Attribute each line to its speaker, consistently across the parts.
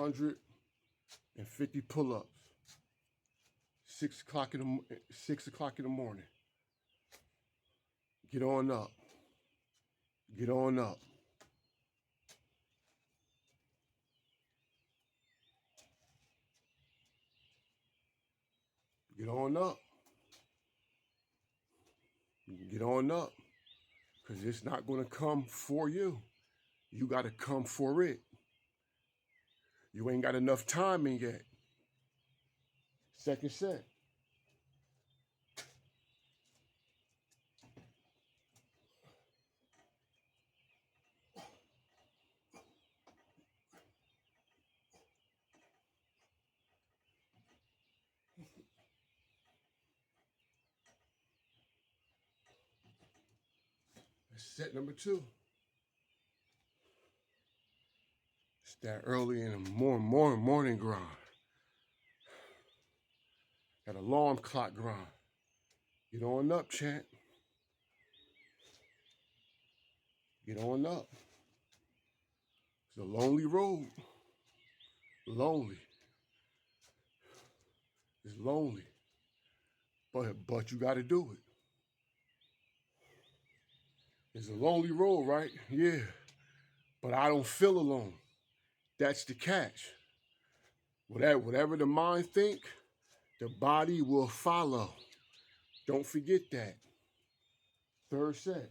Speaker 1: 150 pull-ups. 6 o'clock in the morning. Get on up. Get on up. Get on up. Get on up. Because it's not going to come for you. You got to come for it. You ain't got enough timing yet. Second set. Set number 2. It's that early in the morning grind. That alarm clock grind. Get on up, champ. Get on up. It's a lonely road. Lonely. It's lonely. But you got to do it. It's a lonely road, right? Yeah. But I don't feel alone. That's the catch. Whatever the mind think, the body will follow. Don't forget that. Third set.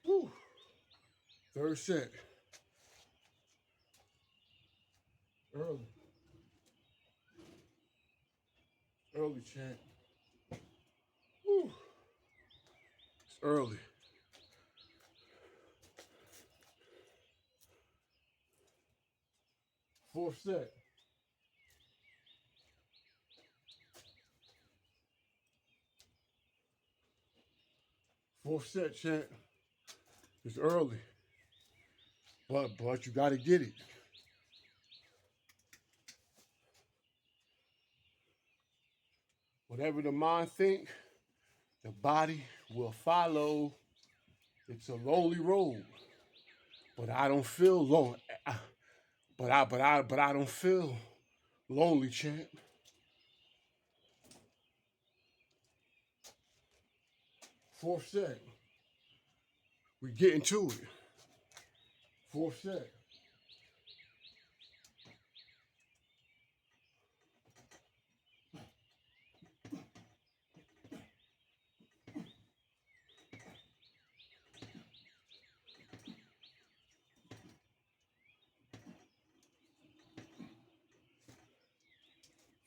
Speaker 1: Woo. Third set. Early. Early, champ. Woo. It's early. Fourth set. Fourth set, champ. It's early. But you got to get it. Whatever the mind think, the body will follow. It's a lonely road. But I don't feel lonely. But I don't feel lonely, champ. Fourth set. We getting to it. Fourth set.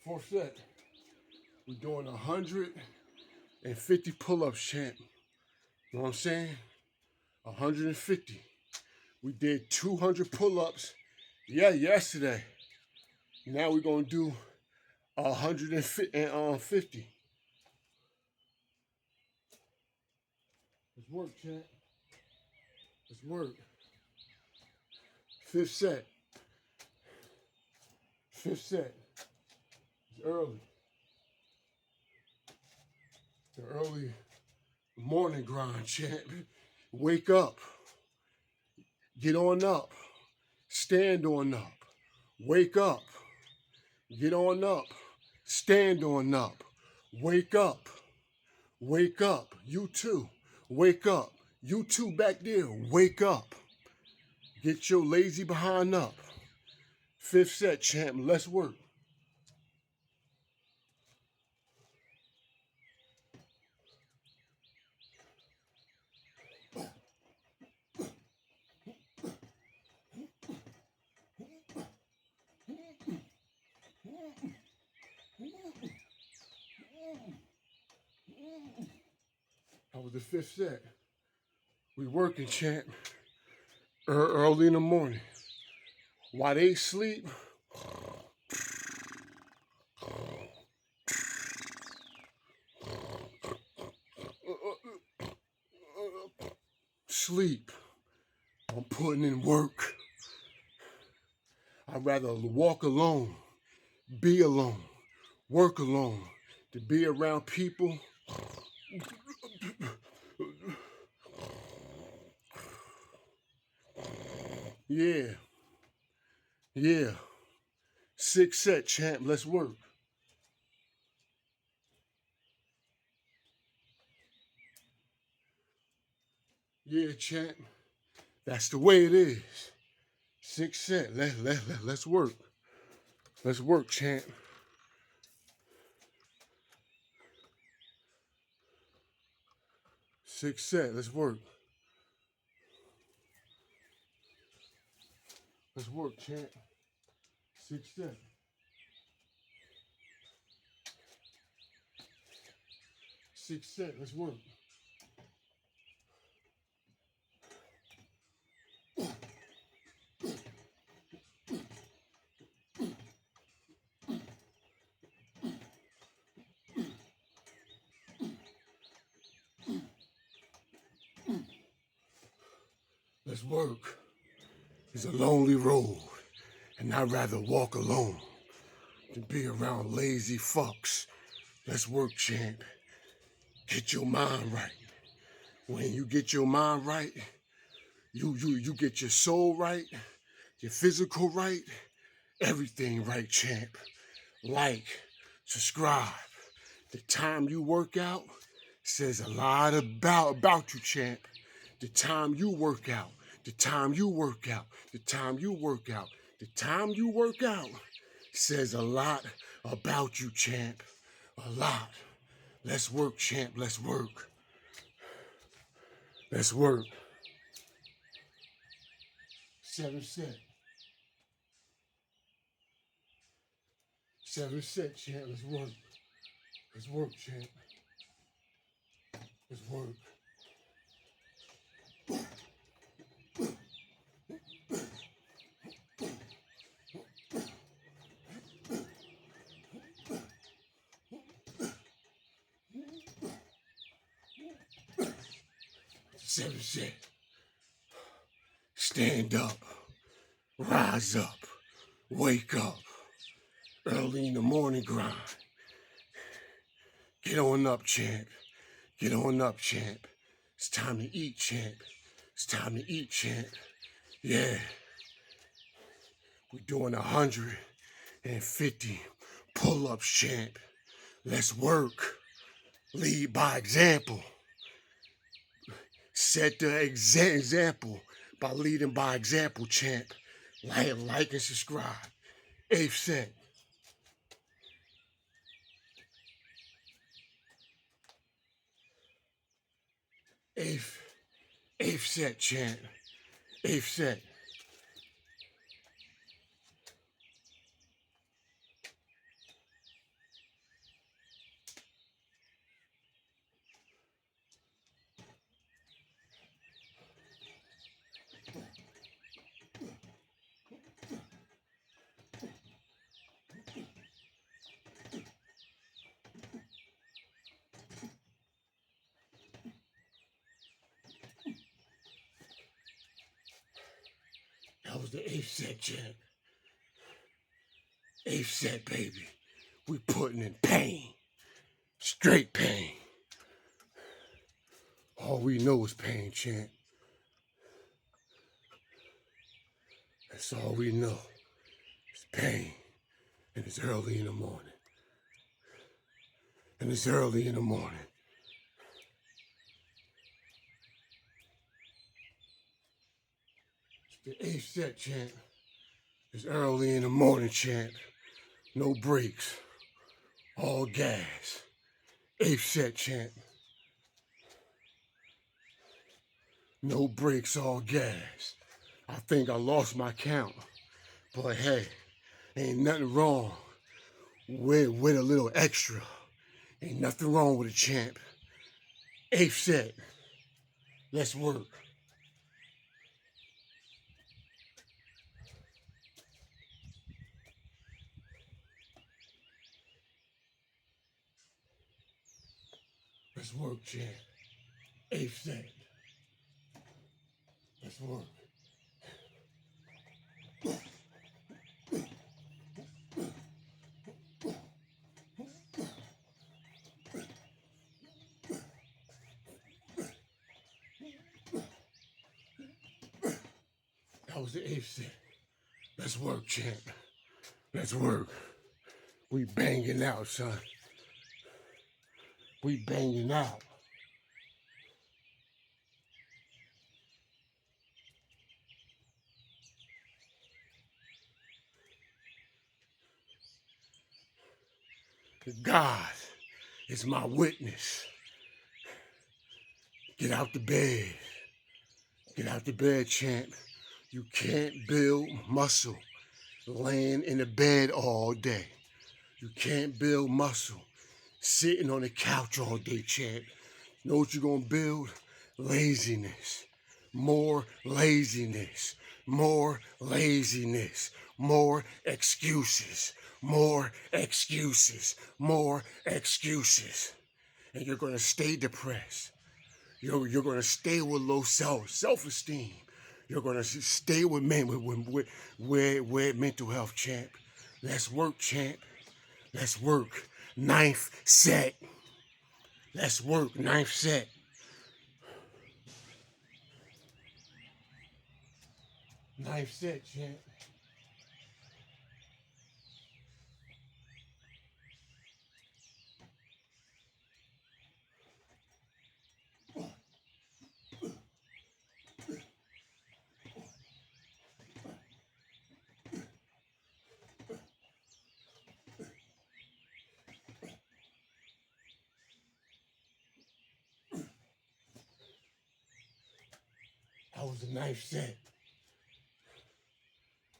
Speaker 1: Fourth set. We're doing 150 pull-ups, champ. You know what I'm saying? 150. We did 200 pull-ups, yesterday. Now we're gonna do 150. Let's work, champ. Let's work. Fifth set. Fifth set. It's early. The early morning grind, champ. Wake up. Get on up. Stand on up. Wake up. Get on up. Stand on up. Wake up. Wake up. You too. Wake up. You two back there. Wake up. Get your lazy behind up. Fifth set, champ. Let's work. That was the fifth set. We working, champ. Early in the morning. While they sleep, sleep. putting in work. I'd rather walk alone, be alone, work alone, to be around people. Yeah, yeah. 6 set, champ. Let's work. Yeah, champ. That's the way it is. 6 set. Let's work. Let's work, champ. 6 set. Let's work. Let's work, champ. 6 set. 6 set. Let's work. Let's work. It's a lonely road, and I'd rather walk alone than be around lazy fucks. Let's work, champ. Get your mind right. When you get your mind right, you get your soul right, your physical right, everything right, champ. Like, subscribe. The time you work out says a lot about you, champ. The time you work out, the time you work out, the time you work out, the time you work out says a lot about you, champ. A lot. Let's work, champ. Let's work. Let's work. 7 set. 7 set, champ. Let's work. Let's work, champ. Let's work. Seven set. Stand up. Rise up. Wake up. Early in the morning grind. Get on up, champ. Get on up, champ. It's time to eat, champ. It's time to eat, champ. Yeah. We're doing 150 pull-ups, champ. Let's work. Lead by example. Set the example by leading by example, champ. Like and subscribe. 8th set. 8th set, champ. 8th set. That was the 8th set, champ. 8th set, baby. We putting in pain. Straight pain. All we know is pain, champ. That's all we know. It's pain. And it's early in the morning. And it's early in the morning. It's the 8th set, champ. It's early in the morning, champ. No brakes. All gas. 8th set, champ. No brakes, all gas. I think I lost my count. But hey, ain't nothing wrong with a little extra. Ain't nothing wrong with a champ. 8th set. Let's work. Let's work, champ. 8th set. Let's work. That was the eighth set. Let's work, champ. Let's work. We banging out, son. We banging out. God is my witness. Get out the bed. Get out the bed, champ. You can't build muscle laying in the bed all day. You can't build muscle sitting on the couch all day, champ. You know what you're gonna build? Laziness. More laziness. More laziness. More excuses. More excuses. More excuses. And you're gonna stay depressed. You're gonna stay with low self-esteem. You're gonna stay with mental health, champ. Let's work, champ. Let's work. Ninth set. Let's work. Ninth set. Ninth set, champ. That was the ninth set.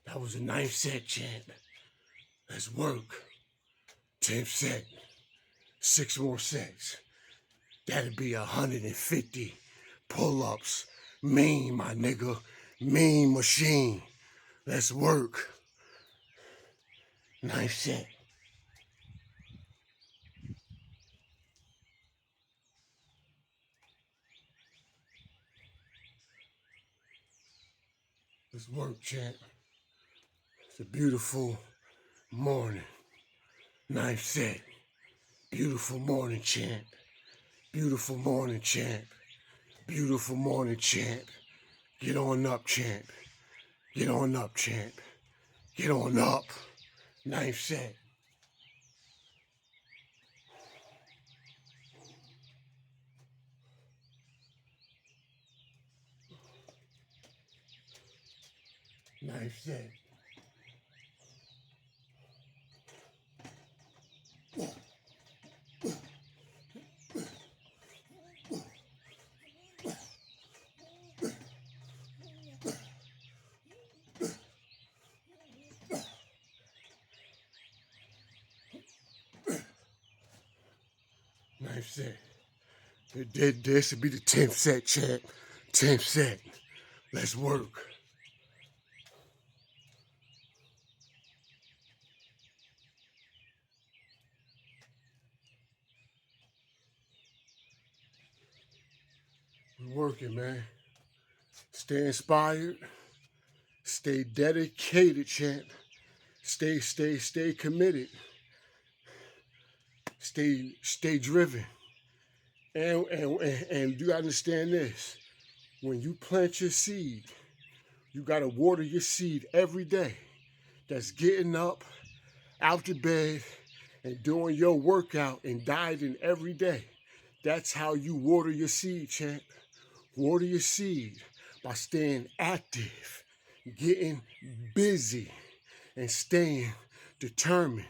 Speaker 1: That was the ninth set, champ. Let's work. 10th set. 6 more sets. That'd be 150 pull-ups. Mean, my nigga. Mean machine. Let's work. Ninth set. Let's work, champ. It's a beautiful morning. Ninth set. Beautiful morning, champ. Beautiful morning, champ. Beautiful morning, champ. Get on up, champ. Get on up, champ. Get on up. Ninth set. Ninth set. Ninth set. This should be the 10th set, champ. 10th set. Let's work. We're working, man. Stay inspired. Stay dedicated, champ. Stay committed. Stay driven. And you understand this. When you plant your seed, you gotta water your seed every day. That's getting up out the bed and doing your workout and dieting every day. That's how you water your seed, champ. Water your seed by staying active, getting busy, and staying determined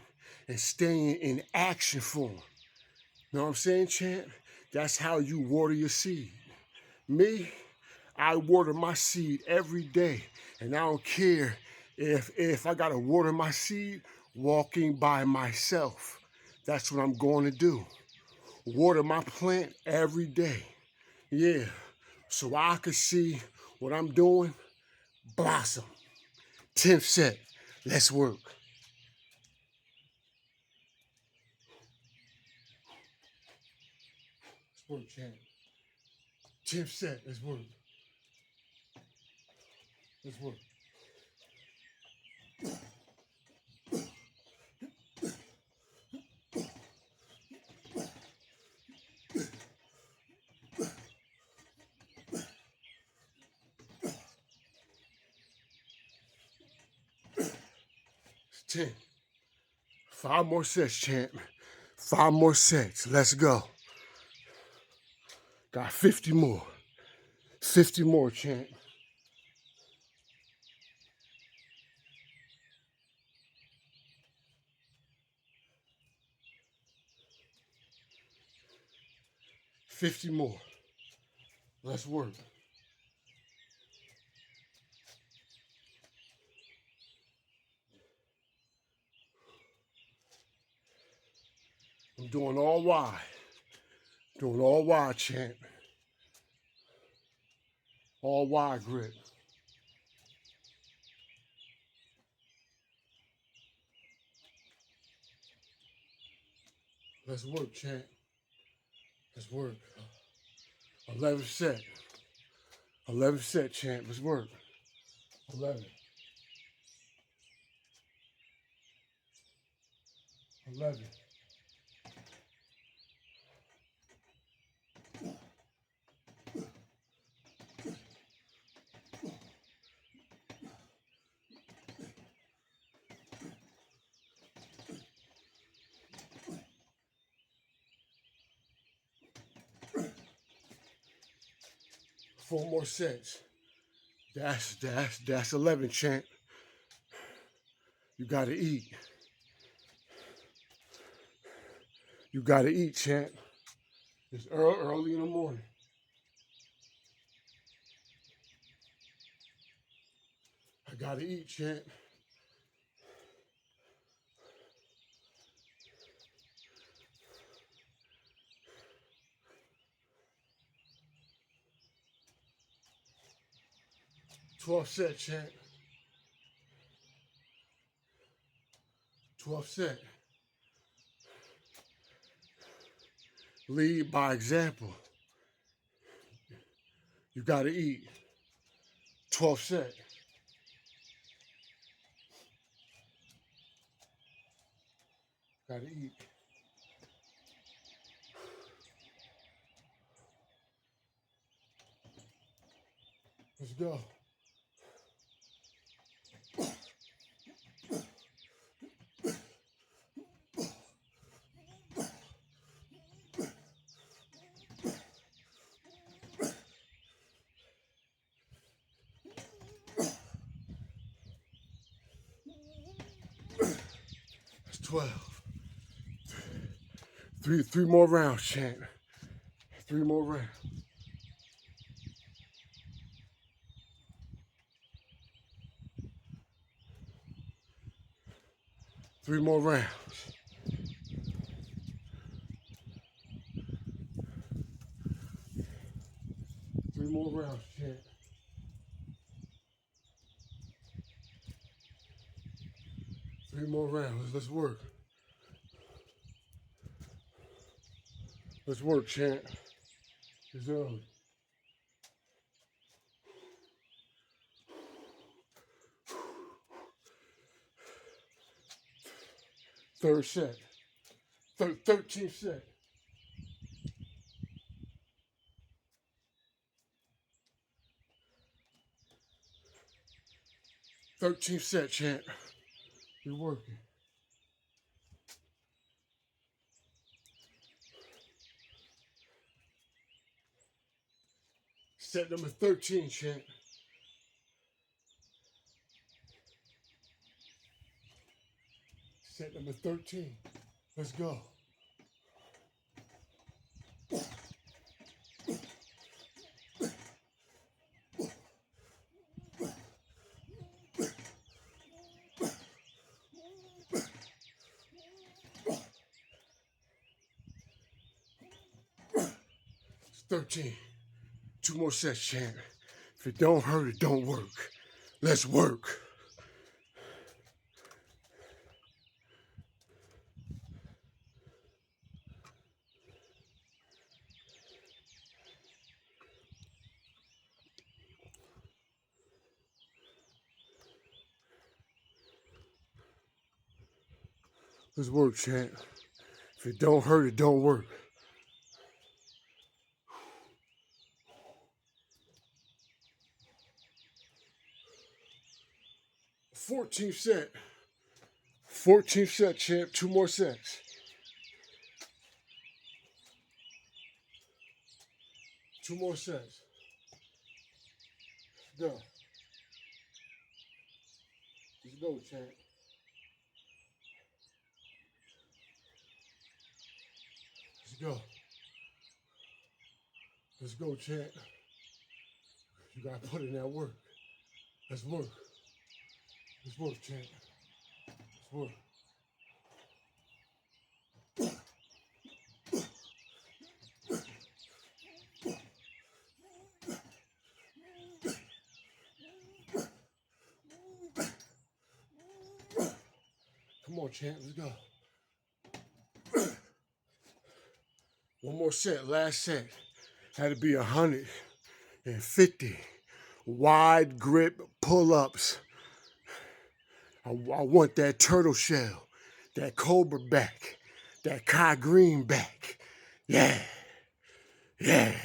Speaker 1: and staying in action form. Know what I'm saying, champ? That's how you water your seed. Me, I water my seed every day, and I don't care if I gotta water my seed walking by myself. That's what I'm going to do. Water my plant every day. Yeah, so I can see what I'm doing blossom. 10th set. Let's work. Let's work, champ. 10th set. Let's work. Let's work. 10. 5 more sets, champ. 5 more sets. Let's go. Got 50 more. 50 more, champ. $50 more. Let's work. I'm doing all wide. Doing all wide, champ. All wide grip. Let's work, champ. Let's work. 11 set. 11 set, champ. Let's work. 11. 11. Four more sets. That's 11, champ. You gotta eat. You gotta eat, champ. It's early in the morning. I gotta eat, champ. $12 set, champ. 12 set. Lead by example. You gotta eat. 12 set. Gotta eat. Let's go. That's 12. Three more rounds, champ. 3 more rounds. 3 more rounds. 3 more rounds, champ. 3 more rounds. Let's work. Let's work, champ. It's early. Third set. 13th set. 13th set, champ. You're working. Set number 13, champ. Set number 13. Let's go. It's 13. 2 more sets, champ. If it don't hurt, it don't work. Let's work. Let's work, champ. If it don't hurt, it don't work. 14th set. 14th set, champ. 2 more sets. 2 more sets. Let's go. Let's go, champ. Let's go. Let's go, champ. You gotta put in that work. Let's work. Let's work, champ. Let's work. Come on, champ. Let's go. One more set. Last set. Had to be 150 wide grip pull-ups. I want that turtle shell, that cobra back, that Kai Green back. Yeah. Yeah.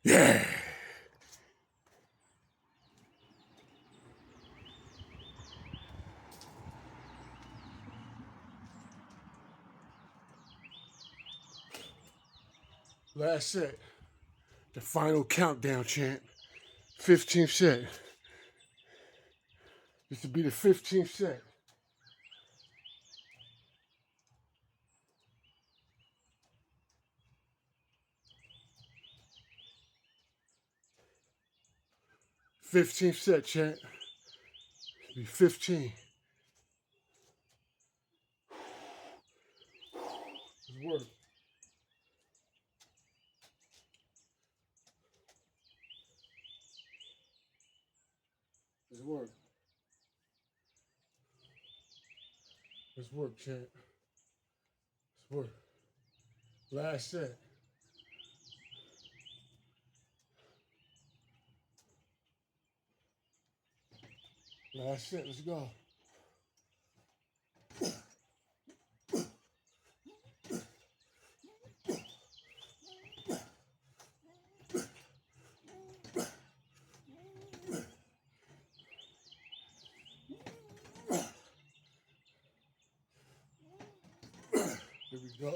Speaker 1: Yeah. Last set. The final countdown, champ. 15th set. This will be the 15th set. '15th set, champ. It'll be 15. Let's work. Let's work. Let's work, champ. Let's work. Last set. Last set. Let's go. Here we go.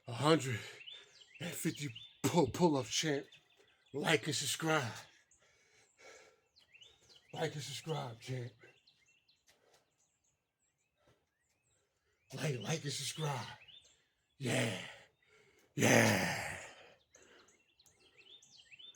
Speaker 1: 150 pull-ups, champ. Like and subscribe. Like and subscribe, champ. Like and subscribe. Yeah. Yeah.